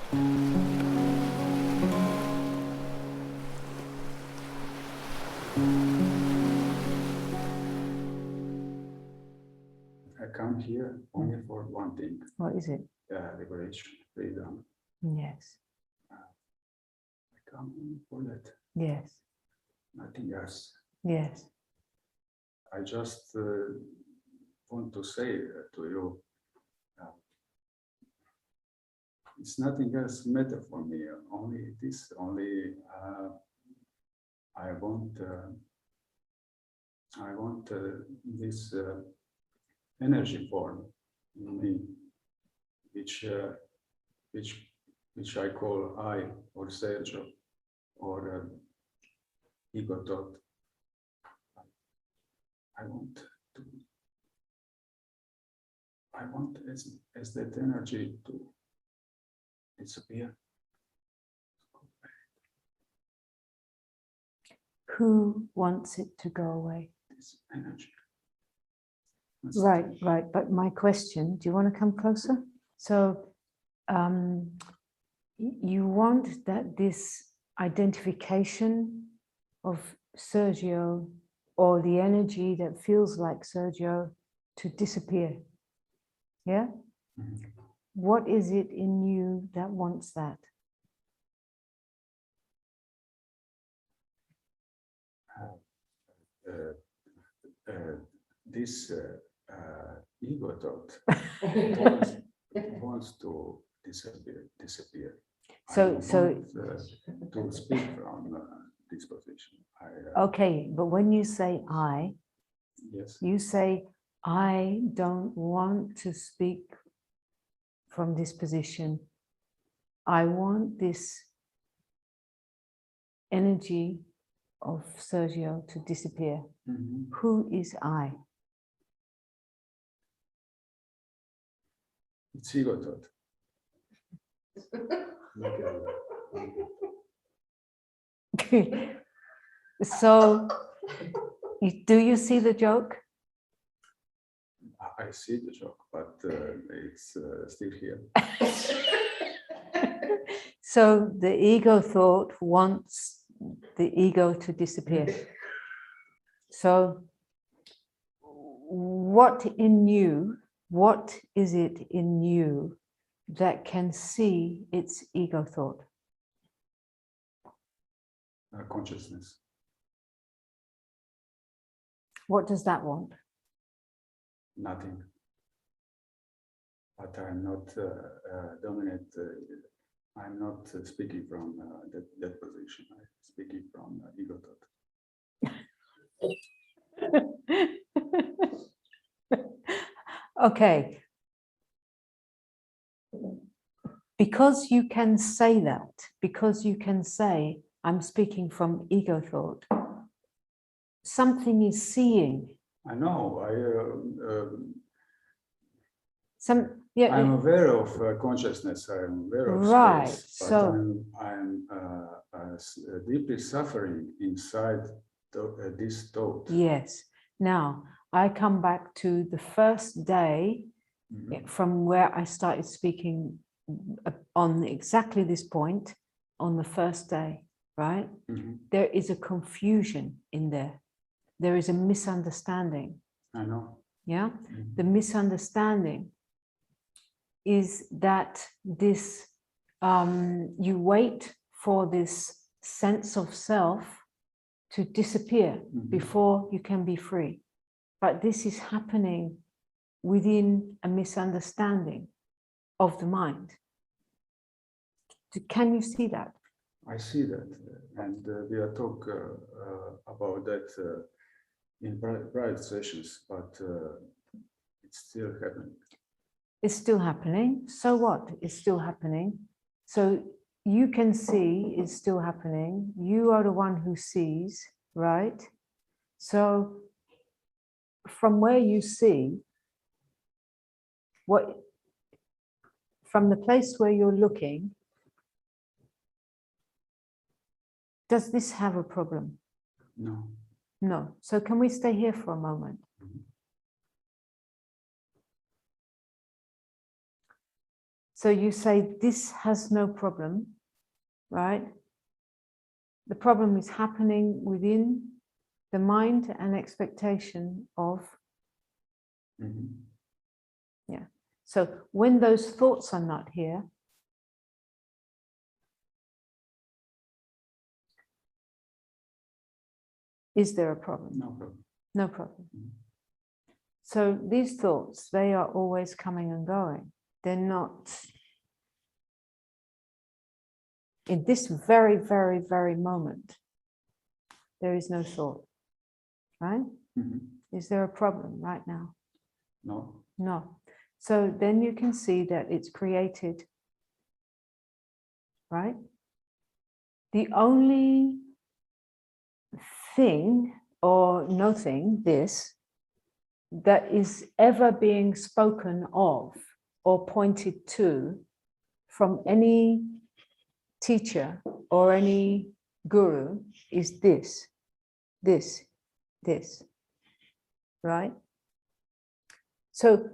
I come here only for one thing. What is it? Liberation, freedom. Yes. I come only for that. Yes. Nothing else. Yes. I just want to say to you, it's nothing else matter for me. Only this. Only I want. I want this energy form in me, which I call I or Sergio or ego thought. I want as that energy to disappear. Who wants it to go away? This energy. Right, right. But my question, do you want to come closer? So you want that this identification of Sergio or the energy that feels like Sergio to disappear. Yeah? Mm-hmm. What is it in you that wants that? This ego thought wants to disappear. So To speak from this position. okay, but when you say I, yes, you say I don't want to speak from this position. I want this energy of Sergio to disappear. mm-hmm. Who is I? It's ego thought. So, do you see the joke? I see the joke, but it's still here. So the ego thought wants the ego to disappear. So what is it in you that can see its ego thought? Consciousness. What does that want? Nothing. But I'm not dominant. I'm not speaking from that position. I'm speaking from ego thought. Okay. Because you can say that, because you can say, I'm speaking from ego thought, something is seeing. I know. I'm aware of consciousness. I'm aware of space, but so I'm deeply suffering inside this thought. Yes. Now I come back to the first day from where I started speaking on exactly this point on the first day, right? There is a confusion in there. There is a misunderstanding. I know. Yeah. The misunderstanding is that this you wait for this sense of self to disappear before you can be free. But this is happening within a misunderstanding of the mind. Can you see that? I see that, and we are talk about that in private sessions, but it's still happening. It's still happening. So what? It's still happening. So you can see it's still happening. You are the one who sees, right? So from where you see, from the place where you're looking, does this have a problem? No. No. So can we stay here for a moment? So you say this has no problem, right? The problem is happening within the mind and expectation of, yeah. So when those thoughts are not here, is there a problem? No problem. No problem. So these thoughts, they are always coming and going. They're not, in this very, very, very moment, there is no thought, right? Is there a problem right now? No. No. So then you can see that it's created, right? The only thing or nothing, this, that is ever being spoken of or pointed to from any teacher or any guru is this, right? So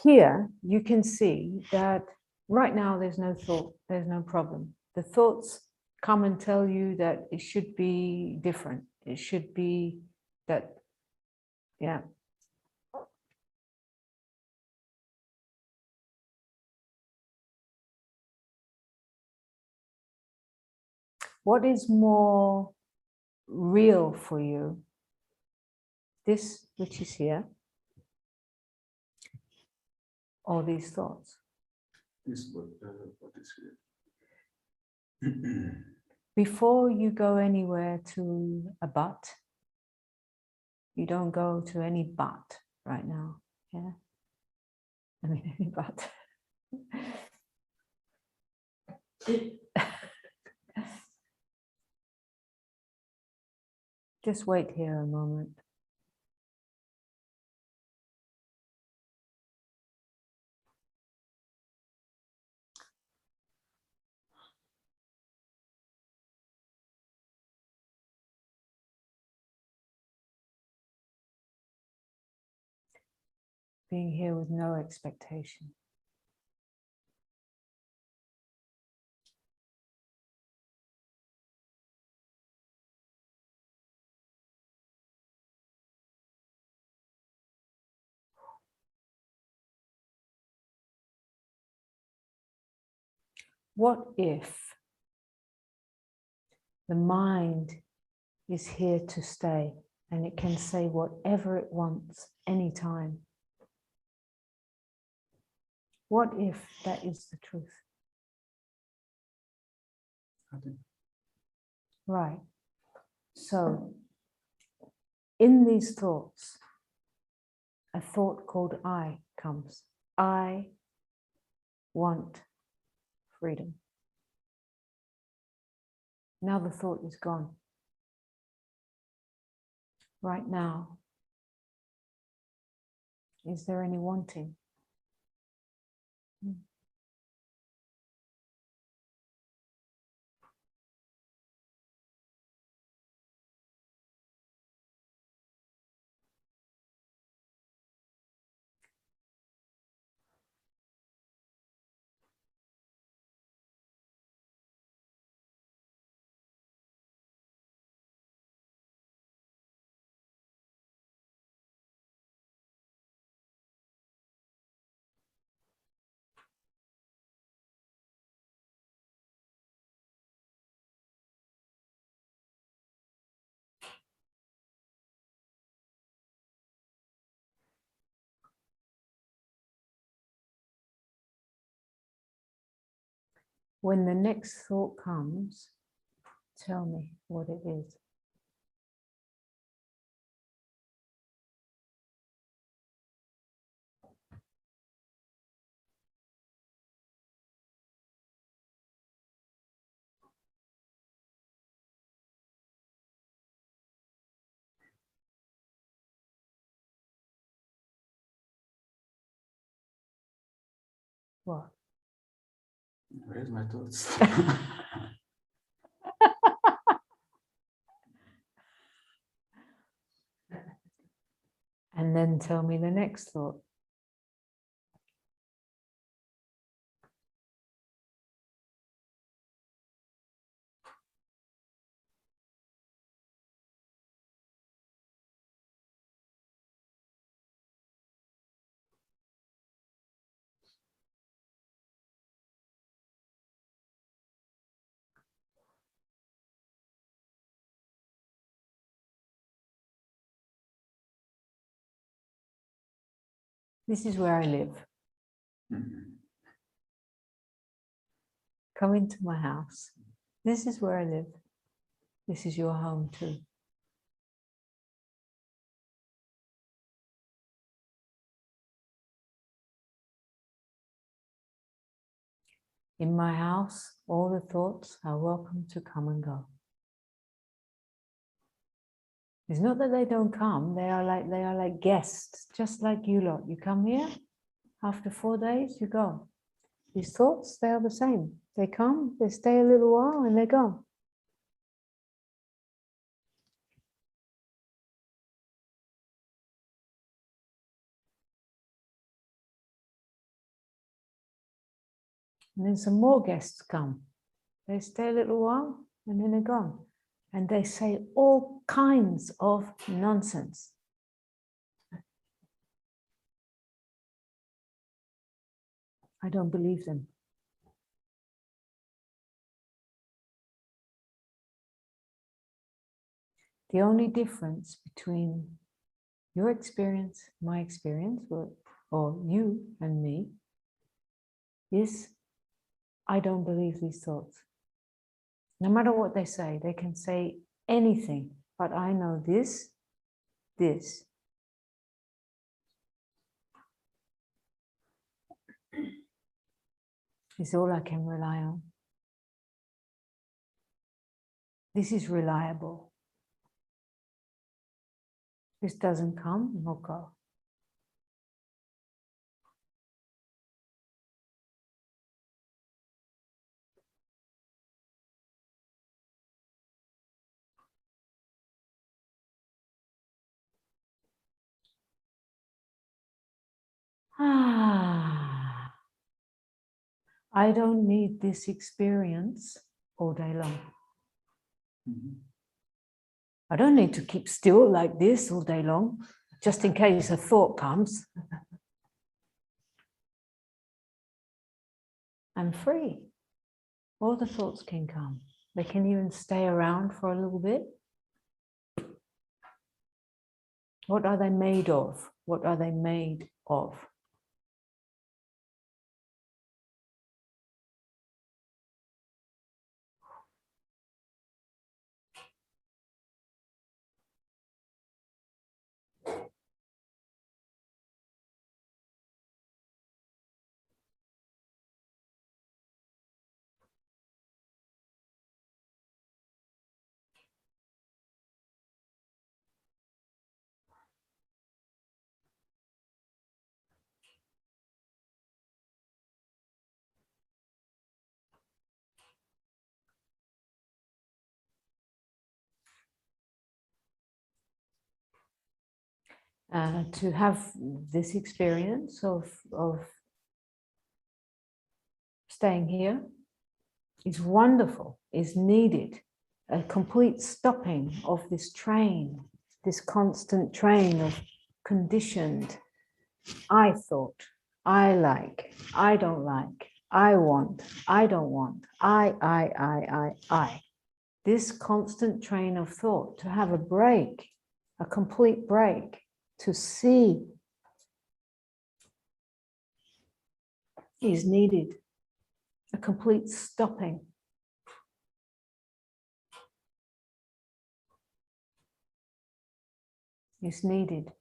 here you can see that right now there's no thought, there's no problem. The thoughts come and tell you that it should be different. It should be that, yeah. What is more real for you? This which is here, or these thoughts? This what is here. Before you go anywhere to a but, you don't go to any but right now, yeah? I mean, any but. Just wait here a moment. Being here with no expectation. What if the mind is here to stay and it can say whatever it wants anytime? What if that is the truth? Right. So, in these thoughts, a thought called I comes. I want freedom. Now the thought is gone. Right now, is there any wanting? When the next thought comes, tell me what it is. What? Where's my thoughts? And then tell me the next thought. This is where I live. Come into my house. This is where I live. This is your home too. In my house, all the thoughts are welcome to come and go. It's not that they don't come, they are like guests, just like you lot. You come here, after 4 days, you go. These thoughts, they are the same. They come, they stay a little while, and they go. And then some more guests come. They stay a little while, and then they're gone. And they say all kinds of nonsense. I don't believe them. The only difference between your experience, my experience, or you and me, is I don't believe these thoughts. No matter what they can say anything, but I know this is all I can rely on. This is reliable. This doesn't come, nor go. I don't need this experience all day long. I don't need to keep still like this all day long, just in case a thought comes. I'm free. All the thoughts can come. They can even stay around for a little bit. What are they made of? What are they made of? To have this experience of staying here is wonderful, is needed. A complete stopping of this train, this constant train of conditioned I thought, I like, I don't like, I want, I don't want, I. This constant train of thought, to have a break, a complete break, to see is needed. A complete stopping. Is needed.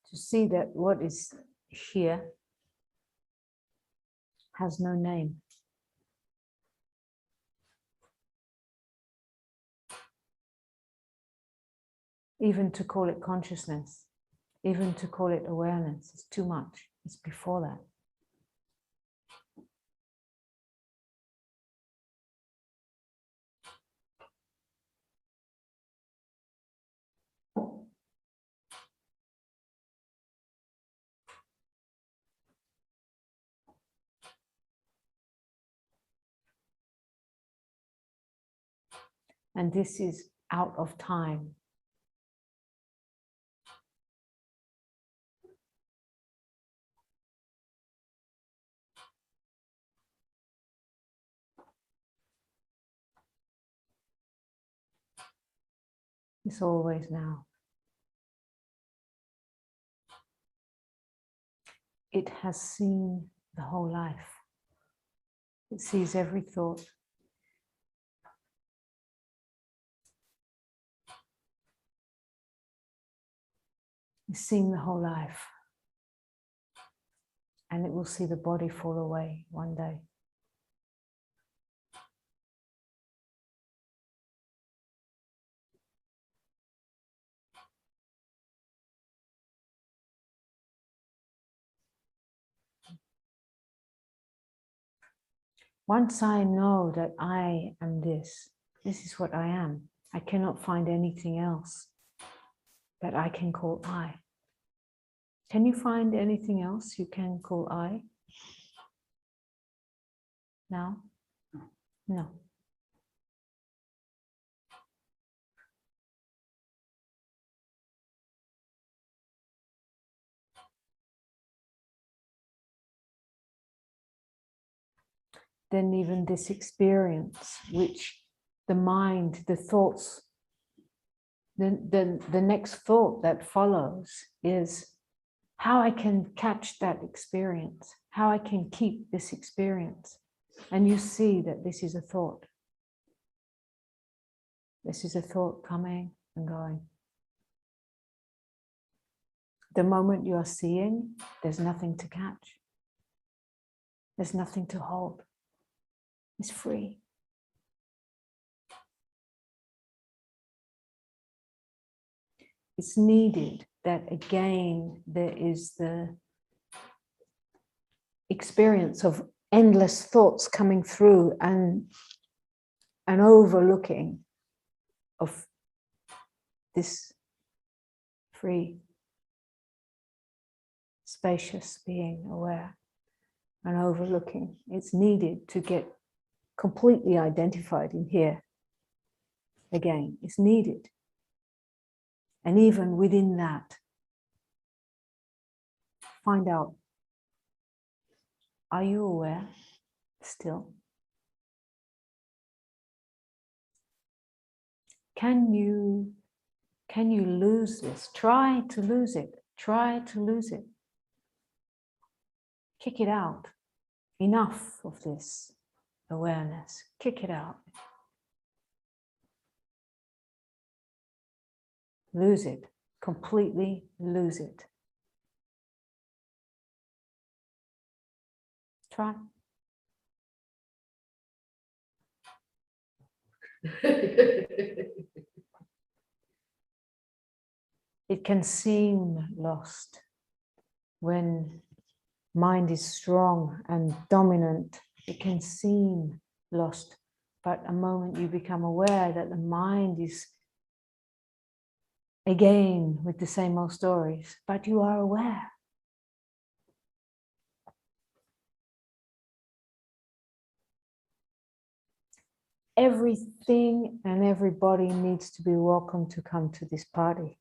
To see that what is here has no name. Even to call it consciousness, even to call it awareness, is too much. It's before that. And this is out of time. It's always now. It has seen the whole life. It sees every thought. It's seen the whole life. And it will see the body fall away one day. Once I know that I am this is what I am. I cannot find anything else that I can call I. Can you find anything else you can call I? Now? No. Then even this experience, which the mind, the thoughts, the next thought that follows is how I can catch that experience, how I can keep this experience. And you see that this is a thought. This is a thought coming and going. The moment you are seeing, there's nothing to catch. There's nothing to hold. It's free. It's needed that again there is the experience of endless thoughts coming through and an overlooking of this free, spacious being aware and overlooking. It's needed to get completely identified in here. Again, it's needed. And even within that, find out, are you aware still? Can you lose this? Try to lose it. Try to lose it. Kick it out. Enough of this awareness. Kick it out. Lose it. Completely lose it. Try. It can seem lost when mind is strong and dominant. It can seem lost, but a moment you become aware that the mind is again with the same old stories, but you are aware. Everything and everybody needs to be welcome to come to this party.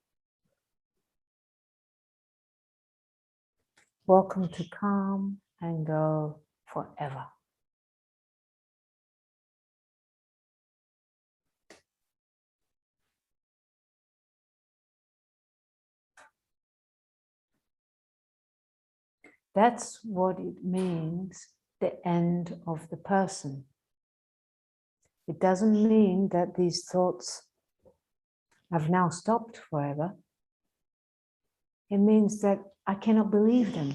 Welcome to come and go forever. That's what it means, the end of the person. It doesn't mean that these thoughts have now stopped forever. It means that I cannot believe them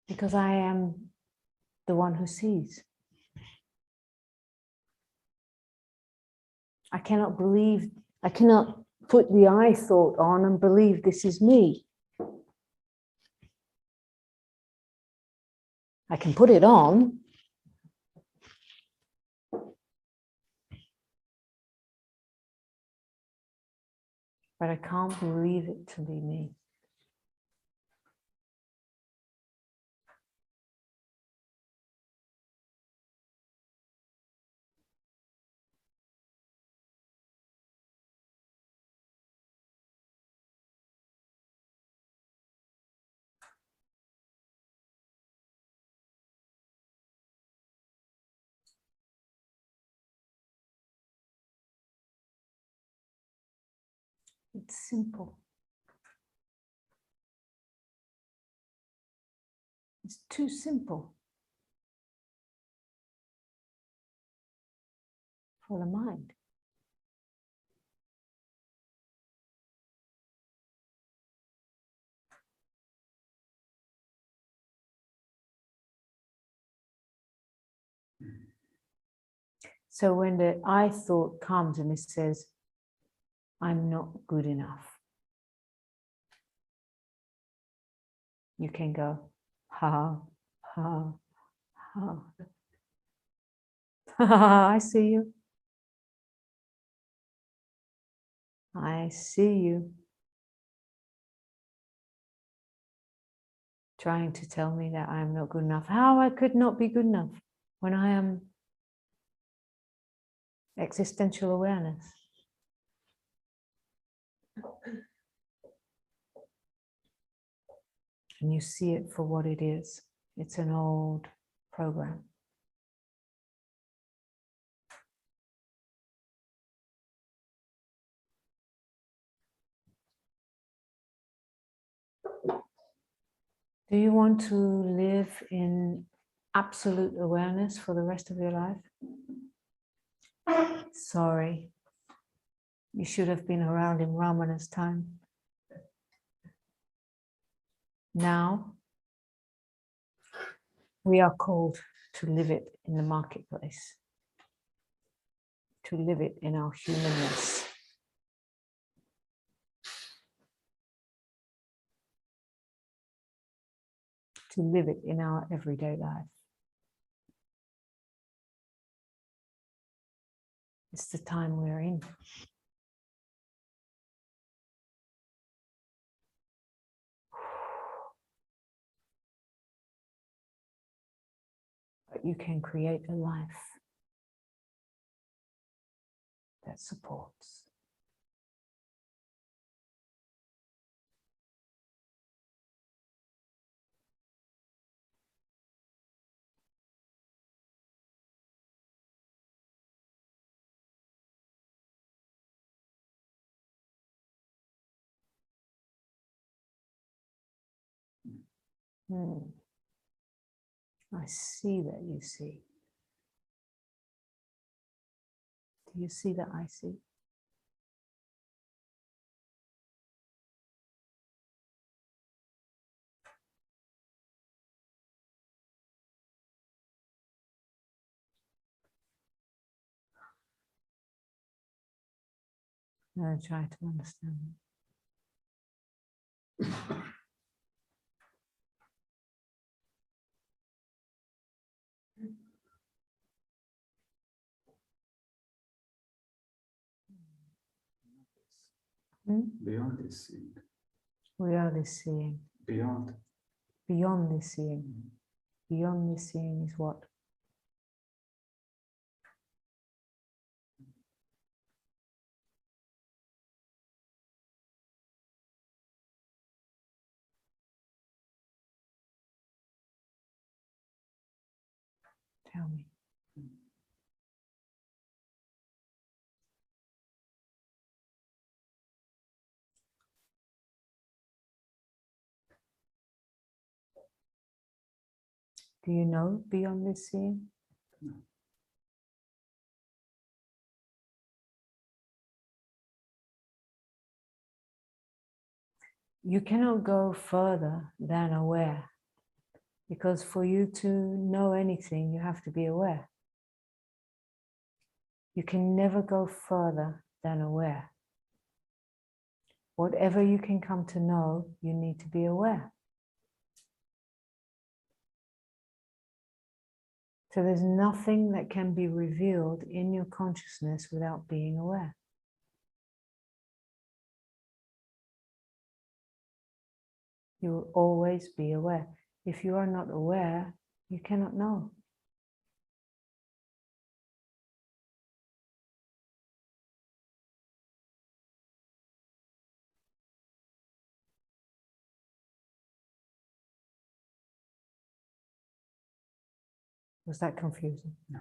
because I am the one who sees. I cannot believe, I cannot put the I thought on and believe this is me. I can put it on, but I can't believe it to be me. It's simple. It's too simple for the mind. So when the I thought comes and it says, I'm not good enough, you can go, ha, ha, ha. I see you. I see you. Trying to tell me that I am not good enough. How I could not be good enough when I am existential awareness. And you see it for what it is. It's an old program. Do you want to live in absolute awareness for the rest of your life? Sorry, you should have been around in Ramana's time. Now, we are called to live it in the marketplace, to live it in our humanness. To live it in our everyday life. It's the time we're in. But you can create a life that supports. I see that you see. Do you see that I see? I try to understand. Beyond this seeing. We are this seeing. Beyond. Beyond this seeing. Beyond this seeing is what? Tell me. Do you know beyond this seeing? No. You cannot go further than aware, because for you to know anything, you have to be aware. You can never go further than aware. Whatever you can come to know, you need to be aware. So there's nothing that can be revealed in your consciousness without being aware. You will always be aware. If you are not aware, you cannot know. Was that confusing? No.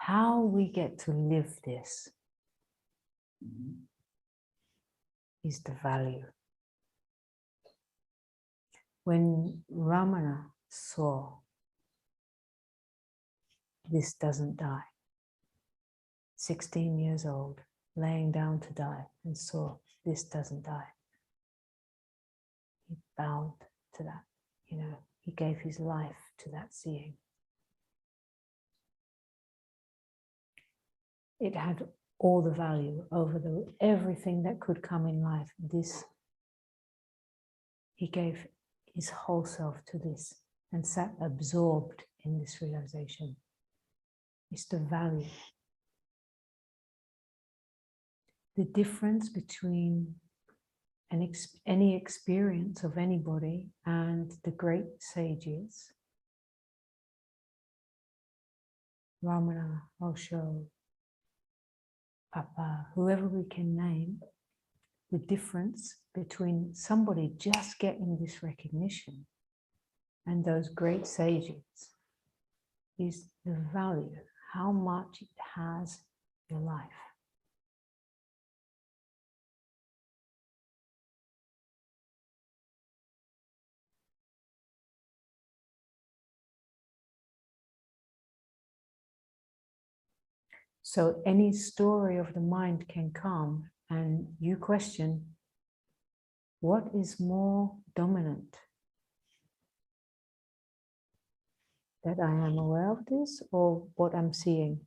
how we get to live this is the value. When Ramana saw this doesn't die, 16 years old, laying down to die, and saw this doesn't die, he bowed to that, he gave his life to that seeing. It had all the value over everything that could come in life. This, he gave his whole self to this and sat absorbed in this realization. It's the value. The difference between any experience of anybody and the great sages, Ramana, Osho, Papa, whoever we can name, the difference between somebody just getting this recognition and those great sages is the value, how much it has your life. So any story of the mind can come and you question, what is more dominant? That I am aware of this or what I'm seeing?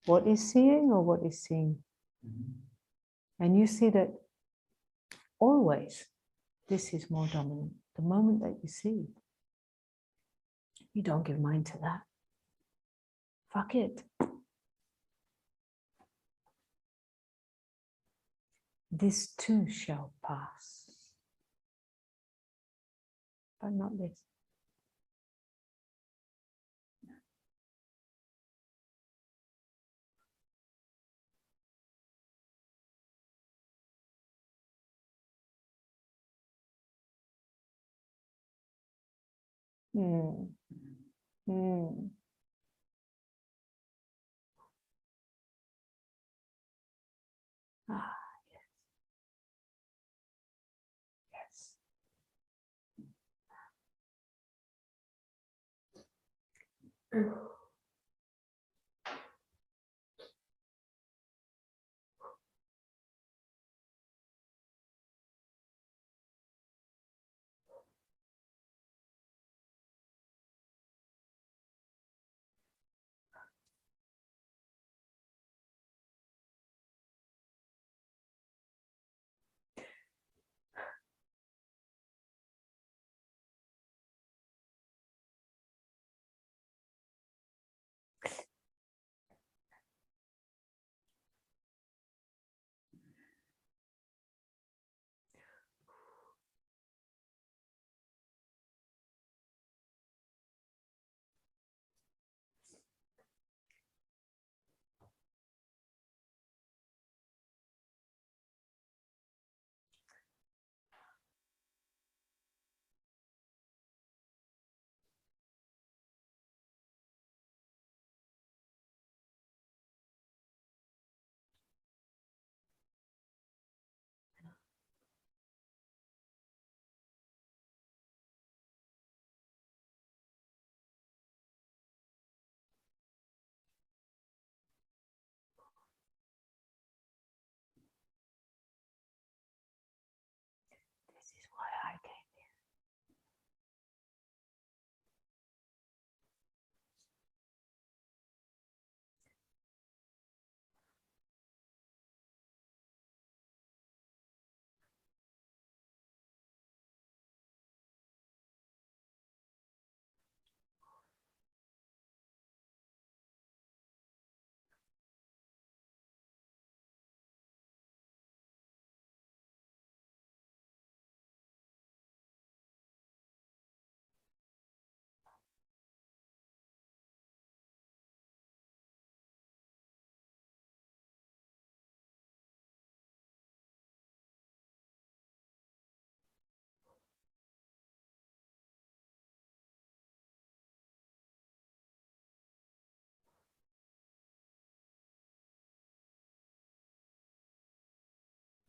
What is seeing or what is seen? And you see that always this is more dominant. The moment that you see, you don't give mind to that. Fuck it. This too shall pass, but not this. Mm. Mm. Ah, yes. Yes.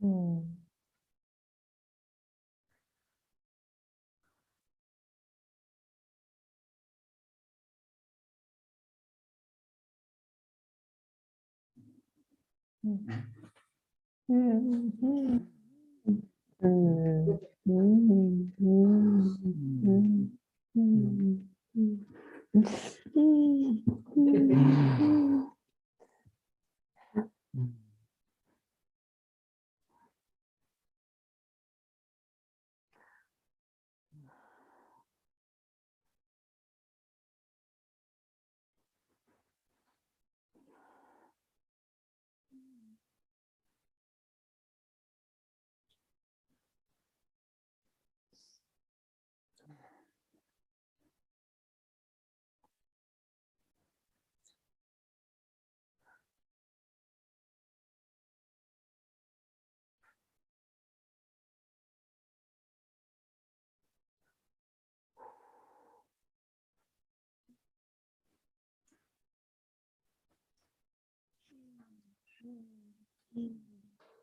Mm. Mm. Mm. Mm. Mm. Mm. Mm.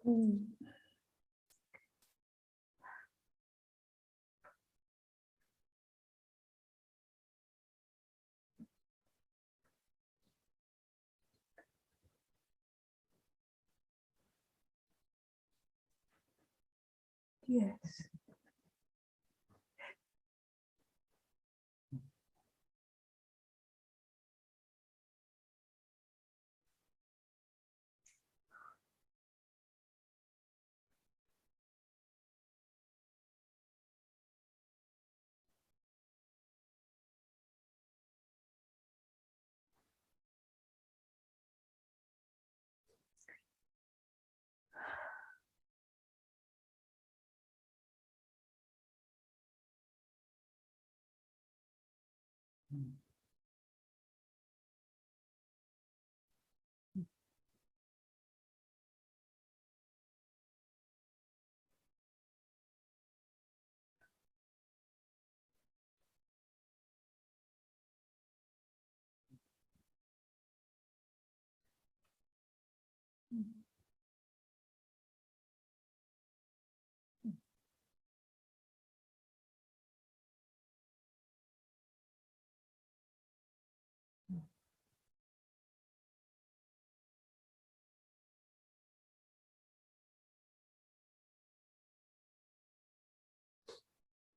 Mm. Yes.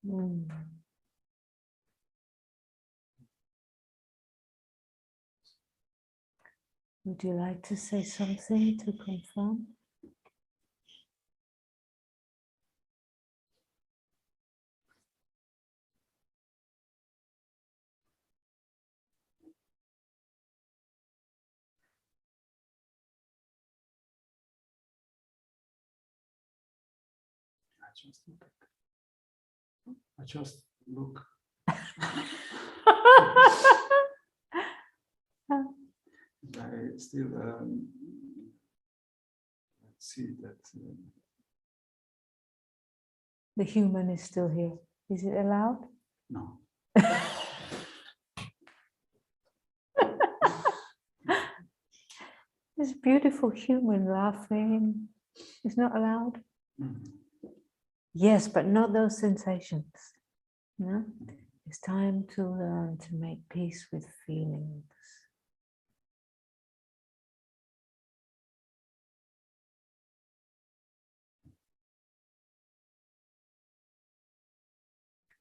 Mm. Would you like to say something to confirm? I just look. I still see that. The human is still here. Is it allowed? No. This beautiful human laughing is not allowed. Yes, but not those sensations. No? It's time to learn to make peace with feelings.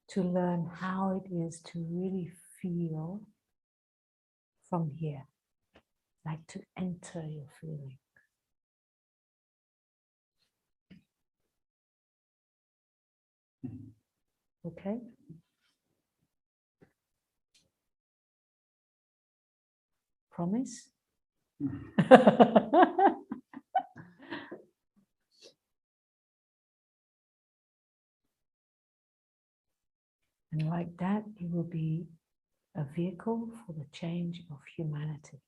To learn how it is to really feel from here, like to enter your feeling. Okay? Promise? And like that, it will be a vehicle for the change of humanity.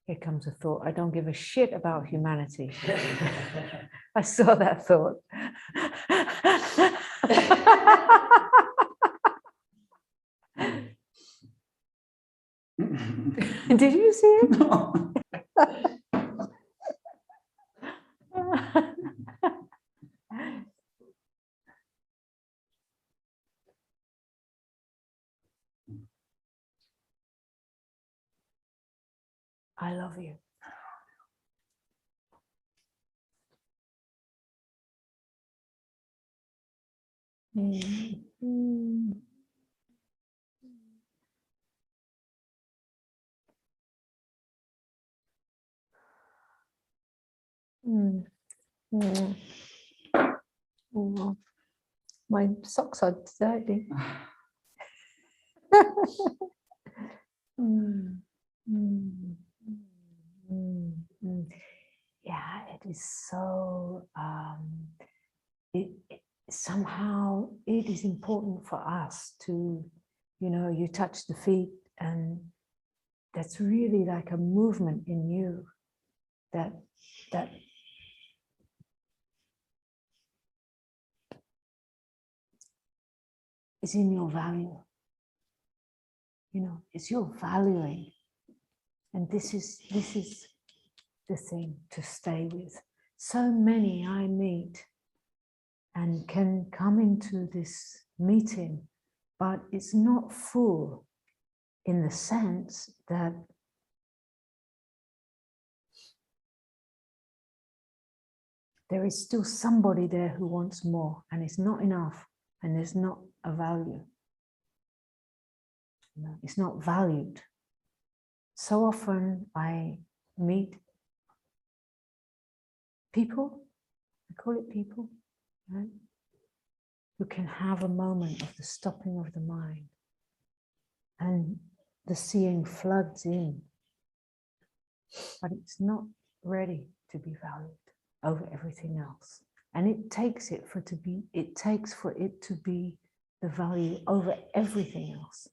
Here comes a thought. I don't give a shit about humanity. I saw that thought. Did you see it? No. I love you. Mm. Mm. Mm. Mm. Oh, my socks are dirty. Mm. Mm. Mm. Mm. Yeah, it is so. Somehow it is important for us to, you touch the feet, and that's really like a movement in you that is in your value. It's your valuing, and this is the thing to stay with. So many I meet and can come into this meeting, but it's not full in the sense that there is still somebody there who wants more, and it's not enough, and there's not a value. It's not valued. So often I meet people, I call it people, right? Who can have a moment of the stopping of the mind, and the seeing floods in, but it's not ready to be valued over everything else. And it takes for it to be the value over everything else.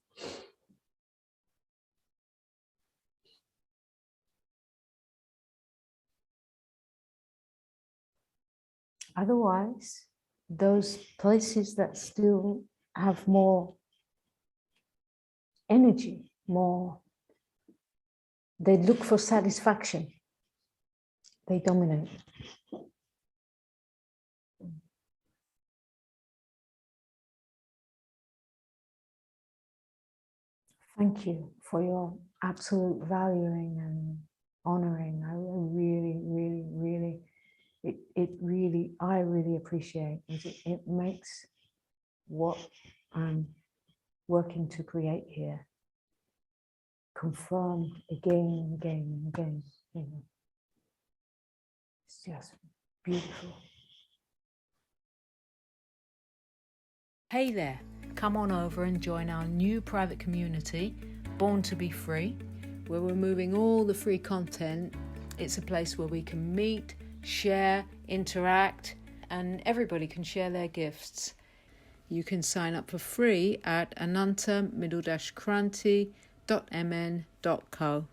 Otherwise, those places that still have more energy, they look for satisfaction, they dominate. Thank you for your absolute valuing and honoring. I really, really, really, I really appreciate it. It makes what I'm working to create here confirmed again and again and again. It's just beautiful. Hey there, come on over and join our new private community, Born to Be Free, where we're moving all the free content. It's a place where we can meet, share, interact, and everybody can share their gifts. You can sign up for free at Ananta-Kranti.mn.co.